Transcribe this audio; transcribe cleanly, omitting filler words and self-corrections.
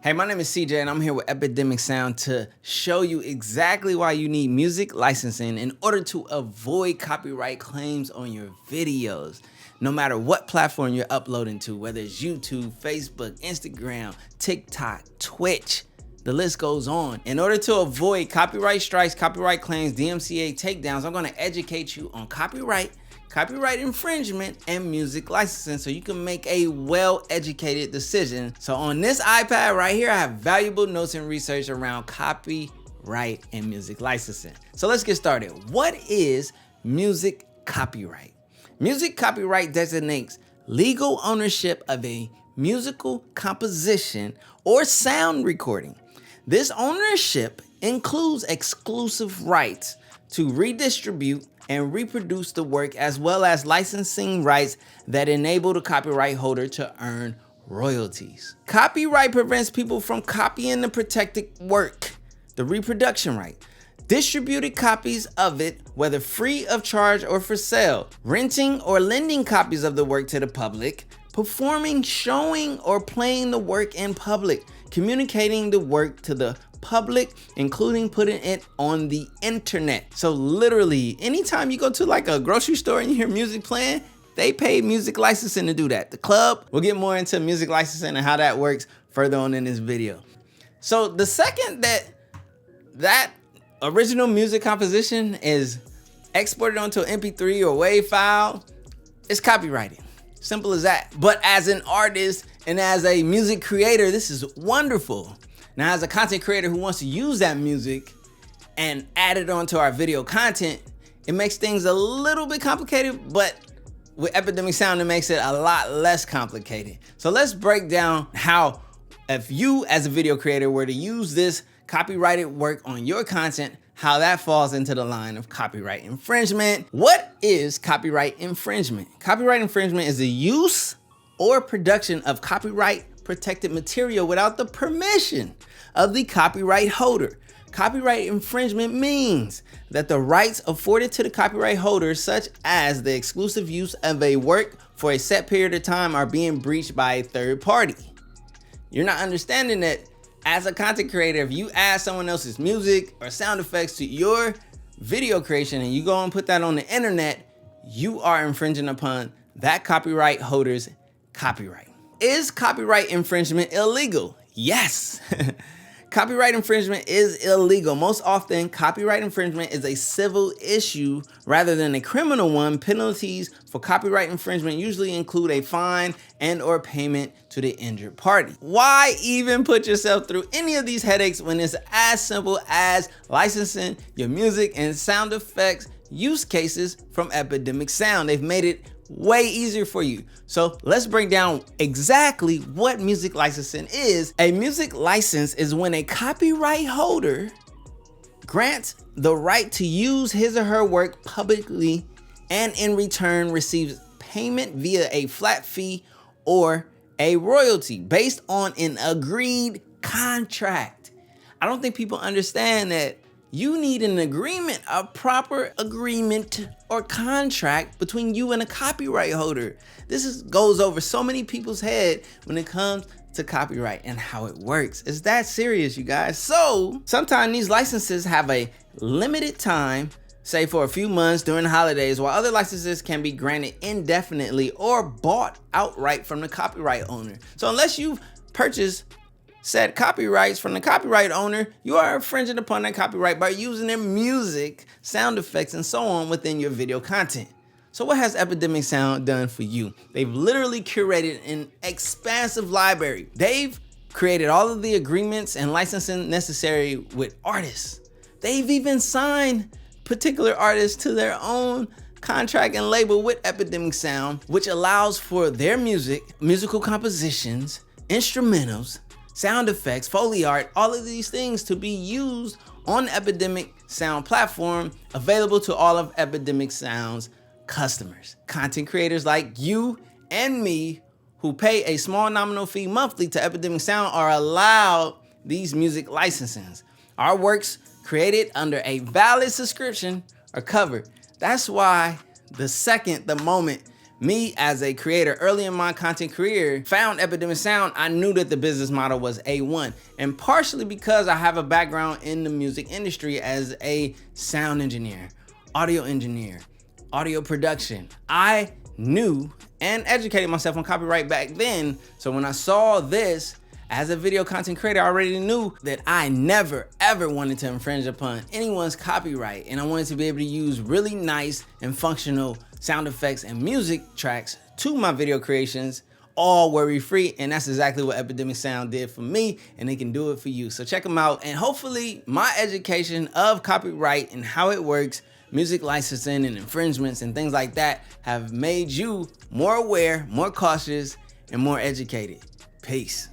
Hey, my name is CJ and I'm here with Epidemic Sound to show you exactly why you need music licensing in order to avoid copyright claims on your videos. No matter what platform you're uploading to, whether it's YouTube, Facebook, Instagram, TikTok, Twitch, the list goes on. In order to avoid copyright strikes, copyright claims, DMCA takedowns, I'm gonna educate you on copyright infringement, and music licensing so you can make a well-educated decision. So on this iPad right here, I have valuable notes and research around copyright and music licensing. So let's get started. What is music copyright? Music copyright designates legal ownership of a musical composition or sound recording. This ownership includes exclusive rights to redistribute and reproduce the work, as well as licensing rights that enable the copyright holder to earn royalties. Copyright prevents people from copying the protected work, the reproduction right, distributed copies of it, whether free of charge or for sale, renting or lending copies of the work to the public, performing, showing, or playing the work in public, communicating the work to the public, including putting it on the internet. So literally, anytime you go to like a grocery store and you hear music playing, they pay music licensing to do that. The club, we'll get more into music licensing and how that works further on in this video. So the second that original music composition is exported onto an MP3 or WAV file, it's copyrighted. Simple as that. But as an artist and as a music creator, this is wonderful. Now, as a content creator who wants to use that music and add it onto our video content, it makes things a little bit complicated, but with Epidemic Sound, it makes it a lot less complicated. So let's break down how, if you as a video creator were to use this copyrighted work on your content, how that falls into the line of copyright infringement. What is copyright infringement? Copyright infringement is the use or production of copyright protected material without the permission of the copyright holder. Copyright infringement means that the rights afforded to the copyright holder, such as the exclusive use of a work for a set period of time, are being breached by a third party. You're not understanding that as a content creator, if you add someone else's music or sound effects to your video creation and you go and put that on the internet, you are infringing upon that copyright holder's copyright. Is copyright infringement illegal? Yes. Copyright infringement is illegal. Most often, copyright infringement is a civil issue rather than a criminal one. Penalties for copyright infringement usually include a fine and/or payment to the injured party. Why even put yourself through any of these headaches when it's as simple as licensing your music and sound effects use cases from Epidemic Sound? They've made it way easier for you. So let's break down exactly what music licensing is. A music license is when a copyright holder grants the right to use his or her work publicly and in return receives payment via a flat fee or a royalty based on an agreed contract. I don't think people understand that you need an agreement, a proper agreement or contract between you and a copyright holder. This goes over so many people's head when it comes to copyright and how it works. It's that serious, you guys. So sometimes these licenses have a limited time, say for a few months during the holidays, while other licenses can be granted indefinitely or bought outright from the copyright owner. So unless you've purchased said copyrights from the copyright owner, you are infringing upon that copyright by using their music, sound effects, and so on within your video content. So what has Epidemic Sound done for you? They've literally curated an expansive library. They've created all of the agreements and licensing necessary with artists. They've even signed particular artists to their own contract and label with Epidemic Sound, which allows for their music, musical compositions, instrumentals, sound effects, Foley art, all of these things to be used on the Epidemic Sound platform, available to all of Epidemic Sound's customers. Content creators like you and me who pay a small nominal fee monthly to Epidemic Sound are allowed these music licensings. Our works created under a valid subscription are covered. That's why the moment Me as a creator early in my content career found Epidemic Sound, I knew that the business model was A1, and partially because I have a background in the music industry as a sound engineer, audio production. I knew and educated myself on copyright back then. So when I saw this as a video content creator, I already knew that I never ever wanted to infringe upon anyone's copyright, and I wanted to be able to use really nice and functional sound effects and music tracks to my video creations, all worry-free. And that's exactly what Epidemic Sound did for me, and they can do it for you. So check them out, and hopefully my education of copyright and how it works, music licensing and infringements and things like that, have made you more aware, more cautious, and more educated. Peace.